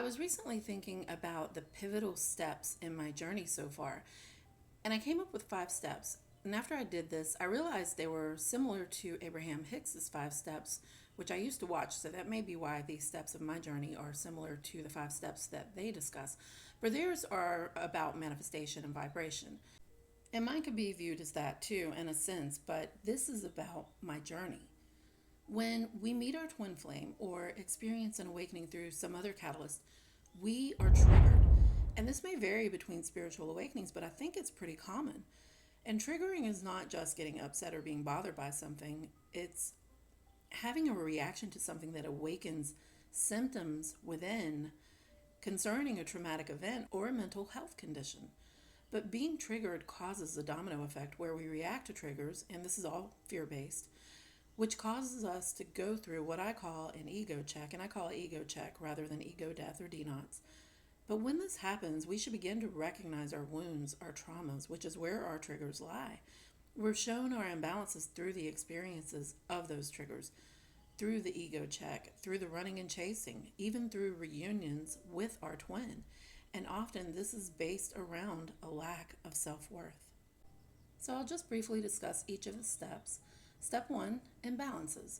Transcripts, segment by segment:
was recently thinking about the pivotal steps in my journey so far, and I came up with 5 steps. And after I did this, I realized they were similar to Abraham Hicks's 5 steps, which I used to watch, so that may be why these steps of my journey are similar to the 5 steps that they discuss. For theirs are about manifestation and vibration. And mine could be viewed as that too, in a sense, but this is about my journey. When we meet our twin flame or experience an awakening through some other catalyst, we are triggered. And this may vary between spiritual awakenings, but I think it's pretty common. And triggering is not just getting upset or being bothered by something, it's having a reaction to something that awakens symptoms within concerning a traumatic event or a mental health condition. But being triggered causes a domino effect where we react to triggers, and this is all fear based, which causes us to go through what I call an ego check, and I call it ego check rather than ego death or denots. But when this happens, we should begin to recognize our wounds, our traumas, which is where our triggers lie. We're shown our imbalances through the experiences of those triggers, through the ego check, through the running and chasing, even through reunions with our twin. And often this is based around a lack of self worth. So I'll just briefly discuss each of the steps. Step 1, imbalances.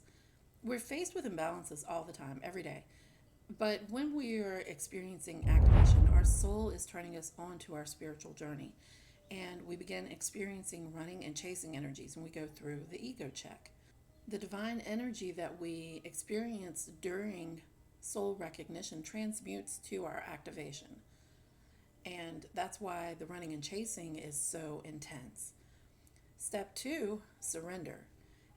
We're faced with imbalances all the time, every day. But when we are experiencing activation, our soul is turning us onto our spiritual journey. And we begin experiencing running and chasing energies, and we go through the ego check. The divine energy that we experience during soul recognition transmutes to our activation. And that's why the running and chasing is so intense. Step 2, surrender.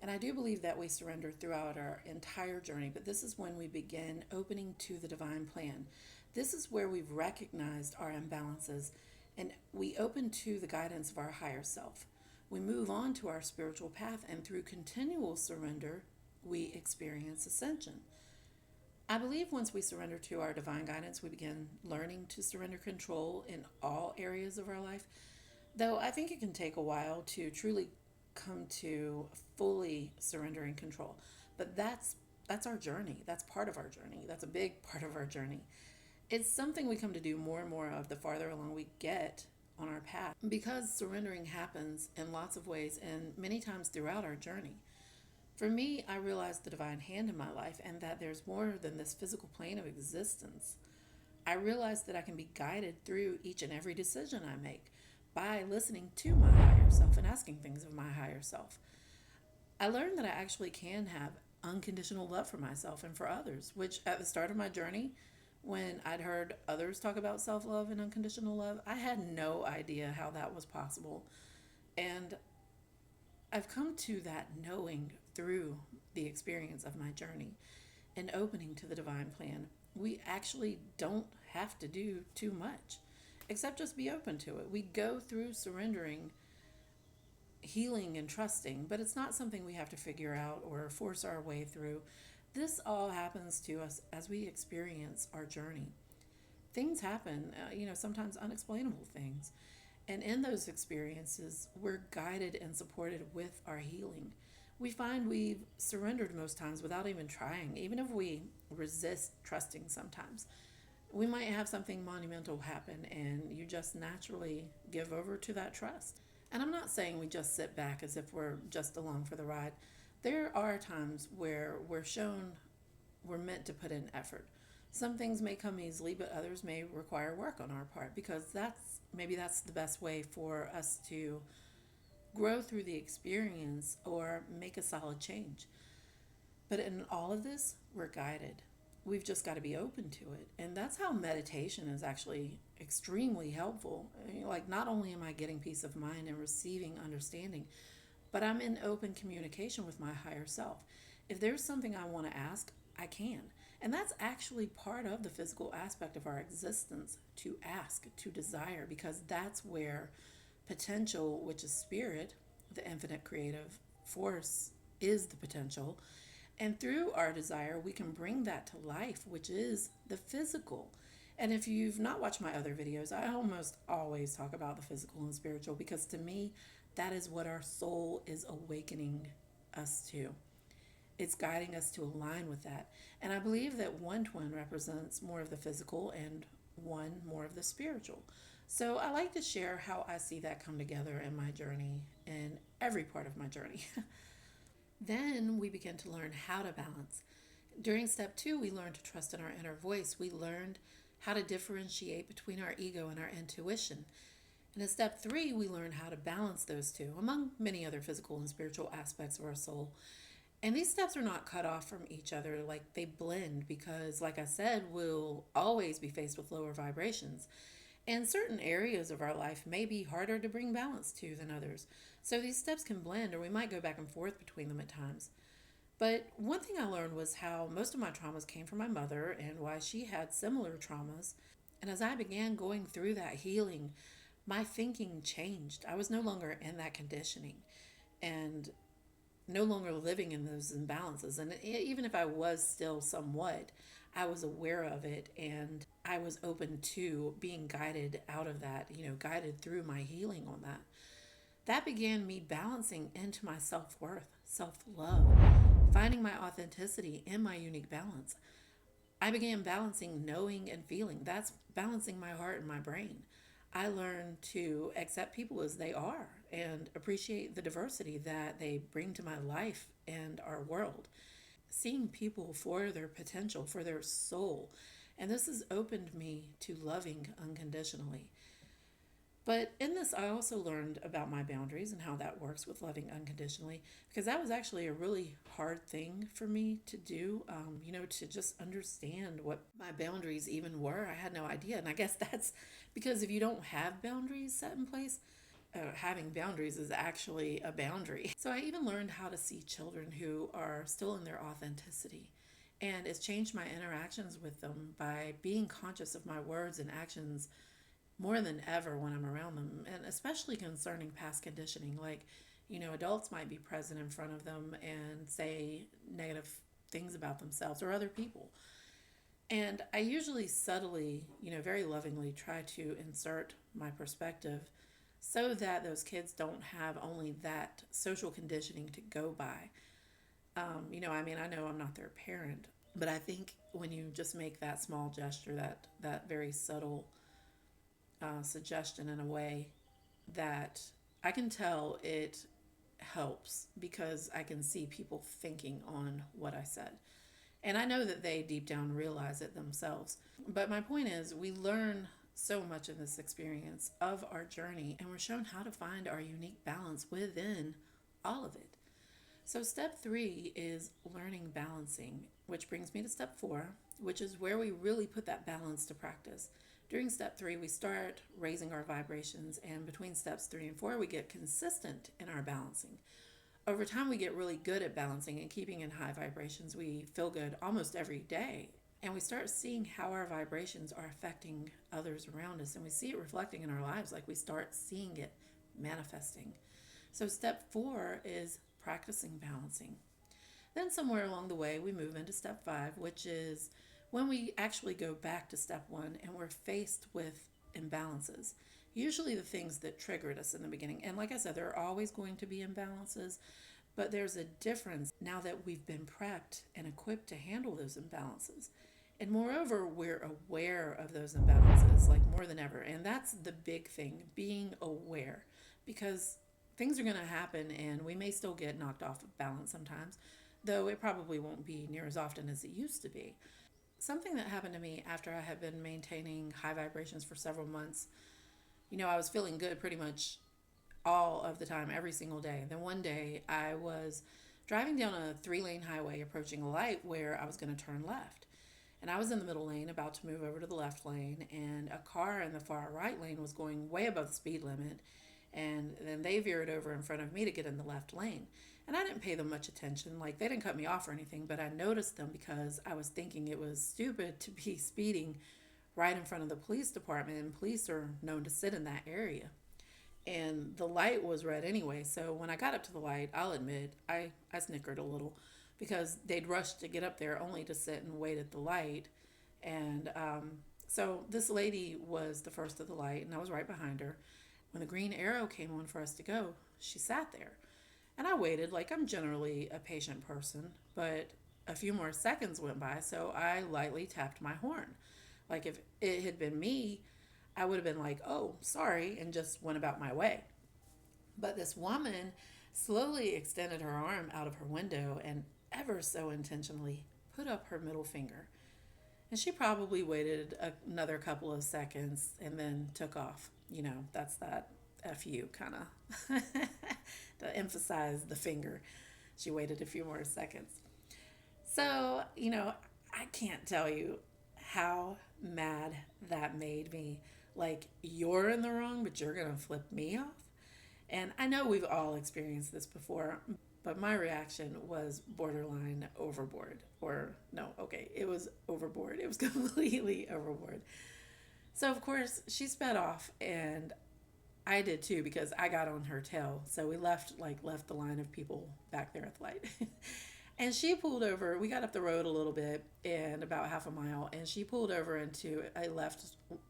And I do believe that we surrender throughout our entire journey, but this is when we begin opening to the divine plan. This is where we've recognized our imbalances and we open to the guidance of our higher self. We move on to our spiritual path, and through continual surrender, we experience ascension. I believe once we surrender to our divine guidance, we begin learning to surrender control in all areas of our life. Though I think it can take a while to truly come to fully surrendering control. But that's our journey. That's part of our journey. That's a big part of our journey. It's something we come to do more and more of the farther along we get on our path, because surrendering happens in lots of ways and many times throughout our journey. For me, I realized the divine hand in my life and that there's more than this physical plane of existence. I realized that I can be guided through each and every decision I make by listening to my higher self and asking things of my higher self. I learned that I actually can have unconditional love for myself and for others, which at the start of my journey, when I'd heard others talk about self love and unconditional love, I had no idea how that was possible. And I've come to that knowing through the experience of my journey and opening to the divine plan. We actually don't have to do too much except just be open to it. We go through surrendering, healing, and trusting, but it's not something we have to figure out or force our way through. This all happens to us as we experience our journey. Things happen, sometimes unexplainable things. And in those experiences, we're guided and supported with our healing. We find we've surrendered most times without even trying, even if we resist trusting sometimes. We might have something monumental happen and you just naturally give over to that trust. And I'm not saying we just sit back as if we're just along for the ride. There are times where we're shown we're meant to put in effort. Some things may come easily, but others may require work on our part, because that's the best way for us to grow through the experience or make a solid change. But in all of this, we're guided. We've just got to be open to it. And that's how meditation is actually extremely helpful. Like, not only am I getting peace of mind and receiving understanding, but I'm in open communication with my higher self. If there's something I want to ask, I can. And that's actually part of the physical aspect of our existence, to ask, to desire, because that's where potential, which is spirit, the infinite creative force, is the potential. And through our desire, we can bring that to life, which is the physical. And if you've not watched my other videos, I almost always talk about the physical and spiritual, because to me, that is what our soul is awakening us to. it's guiding us to align with that. And I believe that one twin represents more of the physical and one more of the spiritual. So I like to share how I see that come together in my journey, in every part of my journey. Then we begin to learn how to balance. During step two, we learned to trust in our inner voice. We learned how to differentiate between our ego and our intuition. And in step three, we learn how to balance those two, among many other physical and spiritual aspects of our soul. And these steps are not cut off from each other, like they blend, because, like I said, we'll always be faced with lower vibrations. And certain areas of our life may be harder to bring balance to than others. So these steps can blend, or we might go back and forth between them at times. But one thing I learned was how most of my traumas came from my mother and why she had similar traumas. And as I began going through that healing, my thinking changed. I was no longer in that conditioning and no longer living in those imbalances. And even if I was still somewhat, I was aware of it and I was open to being guided out of that, guided through my healing on that. That began me balancing into my self worth, self love, finding my authenticity in my unique balance. I began balancing knowing and feeling. That's balancing my heart and my brain. I learned to accept people as they are and appreciate the diversity that they bring to my life and our world. Seeing people for their potential, for their soul. And this has opened me to loving unconditionally. But in this, I also learned about my boundaries and how that works with loving unconditionally, because that was actually a really hard thing for me to do, to just understand what my boundaries even were. I had no idea. And I guess that's because if you don't have boundaries set in place, having boundaries is actually a boundary. So I even learned how to see children who are still in their authenticity. And it's changed my interactions with them by being conscious of my words and actions more than ever when I'm around them, and especially concerning past conditioning. Like, adults might be present in front of them and say negative things about themselves or other people. And I usually subtly, very lovingly try to insert my perspective so that those kids don't have only that social conditioning to go by. I know I'm not their parent, but I think when you just make that small gesture, that very subtle suggestion in a way that I can tell it helps because I can see people thinking on what I said. And I know that they deep down realize it themselves. But my point is, we learn so much in this experience of our journey, and we're shown how to find our unique balance within all of it. So step three is learning balancing, which brings me to step four, which is where we really put that balance to practice. During step three, we start raising our vibrations, and between steps three and four, we get consistent in our balancing. Over time, we get really good at balancing and keeping in high vibrations. We feel good almost every day, and we start seeing how our vibrations are affecting others around us, and we see it reflecting in our lives, like we start seeing it manifesting. So step four is practicing balancing. Then somewhere along the way, we move into step five, which is when we actually go back to step one and we're faced with imbalances. Usually the things that triggered us in the beginning. And like I said, there are always going to be imbalances, but there's a difference now that we've been prepped and equipped to handle those imbalances. And moreover, we're aware of those imbalances, like more than ever. And that's the big thing, being aware. Because things are going to happen and we may still get knocked off of balance sometimes, though it probably won't be near as often as it used to be. Something that happened to me after I had been maintaining high vibrations for several months, I was feeling good pretty much all of the time, every single day. Then one day I was driving down a 3-lane highway approaching a light where I was going to turn left. And I was in the middle lane about to move over to the left lane, and a car in the far right lane was going way above the speed limit. And then they veered over in front of me to get in the left lane. And I didn't pay them much attention. Like, they didn't cut me off or anything, but I noticed them because I was thinking it was stupid to be speeding right in front of the police department, and police are known to sit in that area. And the light was red anyway, so when I got up to the light, I'll admit, I snickered a little because they'd rushed to get up there only to sit and wait at the light. And so this lady was the first of the light, and I was right behind her. When the green arrow came on for us to go, she sat there. And I waited, like I'm generally a patient person, but a few more seconds went by, so I lightly tapped my horn. Like if it had been me, I would have been like, oh, sorry, and just went about my way. But this woman slowly extended her arm out of her window and ever so intentionally put up her middle finger. And she probably waited another couple of seconds and then took off. That's that FU kind of to emphasize the finger. She waited a few more seconds. So, I can't tell you how mad that made me. Like, you're in the wrong, but you're going to flip me off. And I know we've all experienced this before, but my reaction was borderline overboard. Or, no, okay, it was overboard. It was completely overboard. So, of course, she sped off, and I did too because I got on her tail. So we left the line of people back there at the light. And she pulled over. We got up the road a little bit and about half a mile, and she pulled over into a left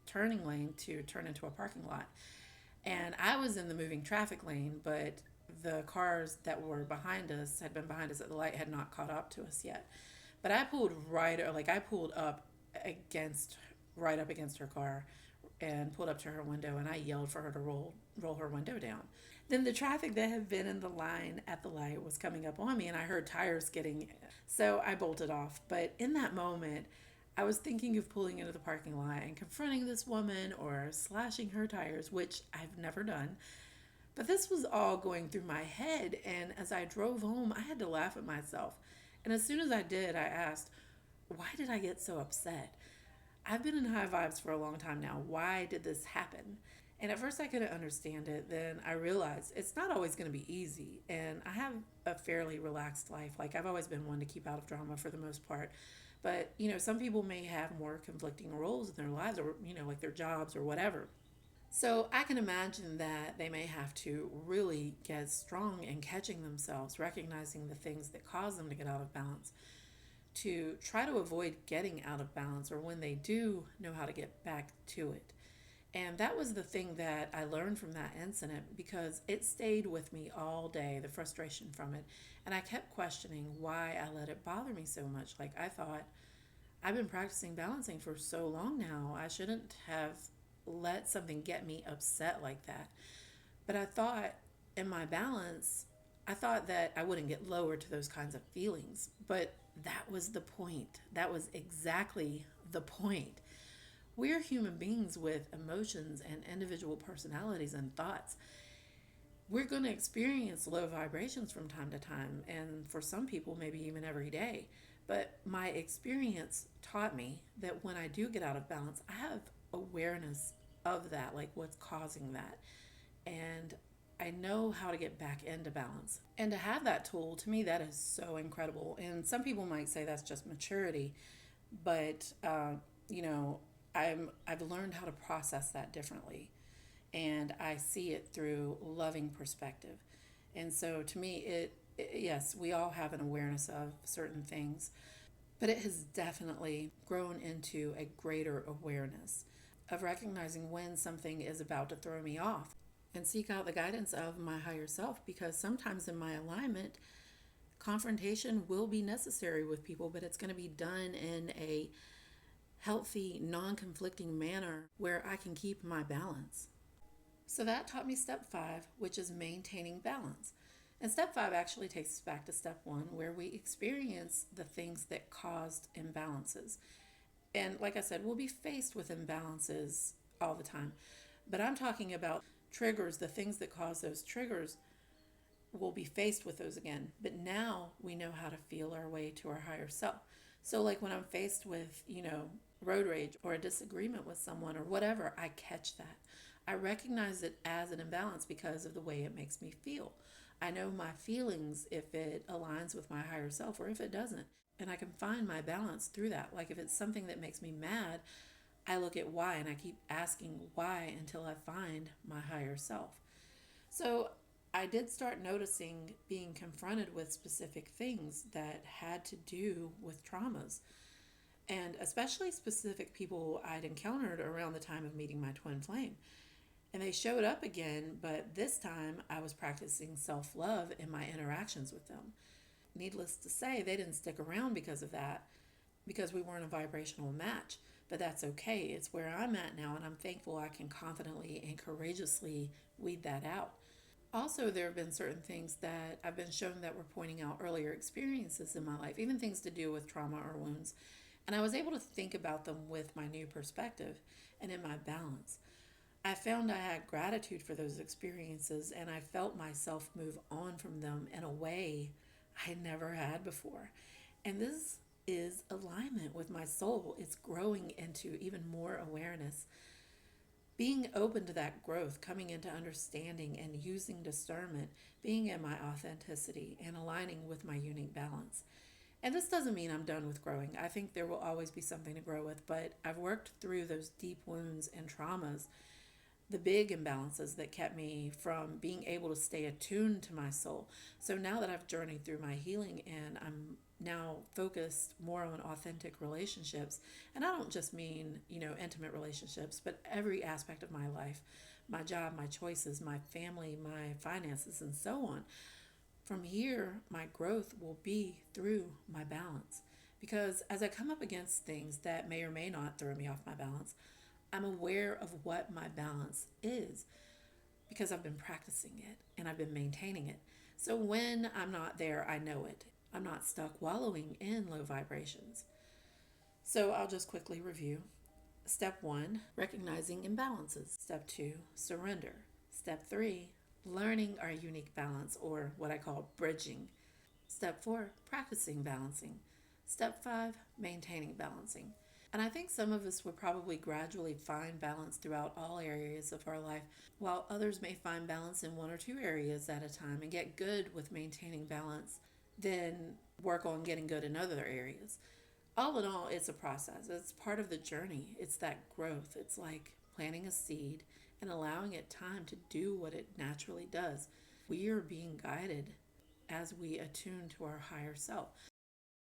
turning lane to turn into a parking lot. And I was in the moving traffic lane, but the cars that were behind us had been behind us at the light, had not caught up to us yet. But I pulled up right up against her car and pulled up to her window, and I yelled for her to roll her window down. Then the traffic that had been in the line at the light was coming up on me, and I heard tires skidding. So I bolted off. But in that moment, I was thinking of pulling into the parking lot and confronting this woman or slashing her tires, which I've never done. But this was all going through my head, and as I drove home, I had to laugh at myself. And as soon as I did, I asked, why did I get so upset? I've been in high vibes for a long time now. Why did this happen? And at first I couldn't understand it. Then I realized it's not always going to be easy. And I have a fairly relaxed life. Like, I've always been one to keep out of drama for the most part. But, some people may have more conflicting roles in their lives, or, like their jobs or whatever. So I can imagine that they may have to really get strong in catching themselves, recognizing the things that cause them to get out of balance, to try to avoid getting out of balance, or when they do, know how to get back to it. And that was the thing that I learned from that incident, because it stayed with me all day, the frustration from it. And I kept questioning why I let it bother me so much. Like, I thought, I've been practicing balancing for so long now. I shouldn't have let something get me upset like that. But I thought, in my balance, I thought that I wouldn't get lower to those kinds of feelings. But that was the point. That was exactly the point. We're human beings with emotions and individual personalities and thoughts. We're going to experience low vibrations from time to time, and for some people, maybe even every day. But my experience taught me that when I do get out of balance, I have awareness of that, like what's causing that. And I know how to get back into balance. And to have that tool, to me, that is so incredible. And some people might say that's just maturity, but, you know, I've learned how to process that differently, and I see it through loving perspective. And so to me, yes, we all have an awareness of certain things, but it has definitely grown into a greater awareness of recognizing when something is about to throw me off, and seek out the guidance of my higher self, because sometimes in my alignment, confrontation will be necessary with people, but it's going to be done in a healthy, non-conflicting manner where I can keep my balance. So that taught me step 5, which is maintaining balance. And step 5 actually takes us back to step 1, where we experience the things that caused imbalances. And like I said, we'll be faced with imbalances all the time. But I'm talking about triggers, the things that cause those triggers. We'll be faced with those again. But now we know how to feel our way to our higher self. So like when I'm faced with, road rage or a disagreement with someone or whatever, I catch that. I recognize it as an imbalance because of the way it makes me feel. I know my feelings if it aligns with my higher self or if it doesn't. And I can find my balance through that. Like if it's something that makes me mad, I look at why and I keep asking why until I find my higher self. So I did start noticing being confronted with specific things that had to do with traumas, and especially specific people I'd encountered around the time of meeting my twin flame. And they showed up again, but this time I was practicing self love in my interactions with them. Needless to say, they didn't stick around because of that, because we weren't a vibrational match. But that's okay. It's where I'm at now, and I'm thankful I can confidently and courageously weed that out. Also, there have been certain things that I've been shown that were pointing out earlier experiences in my life, even things to do with trauma or wounds. And I was able to think about them with my new perspective and in my balance. I found I had gratitude for those experiences, and I felt myself move on from them in a way I never had before. And this is alignment with my soul. It's growing into even more awareness. Being open to that growth, coming into understanding and using discernment, being in my authenticity and aligning with my unique balance. And this doesn't mean I'm done with growing. I think there will always be something to grow with, but I've worked through those deep wounds and traumas, the big imbalances that kept me from being able to stay attuned to my soul. So now that I've journeyed through my healing and I'm now focused more on authentic relationships, and I don't just mean, intimate relationships, but every aspect of my life, my job, my choices, my family, my finances, and so on. From here, my growth will be through my balance. Because as I come up against things that may or may not throw me off my balance, I'm aware of what my balance is because I've been practicing it and I've been maintaining it. So when I'm not there, I know it. I'm not stuck wallowing in low vibrations. So I'll just quickly review. Step 1, recognizing imbalances. Step 2, surrender. Step 3, learning our unique balance, or what I call bridging. Step 4, practicing balancing. Step 5, maintaining balancing. And I think some of us would probably gradually find balance throughout all areas of our life, while others may find balance in one or two areas at a time and get good with maintaining balance, then work on getting good in other areas. All in all, it's a process. It's part of the journey. It's that growth. It's like planting a seed and allowing it time to do what it naturally does. We are being guided as we attune to our higher self.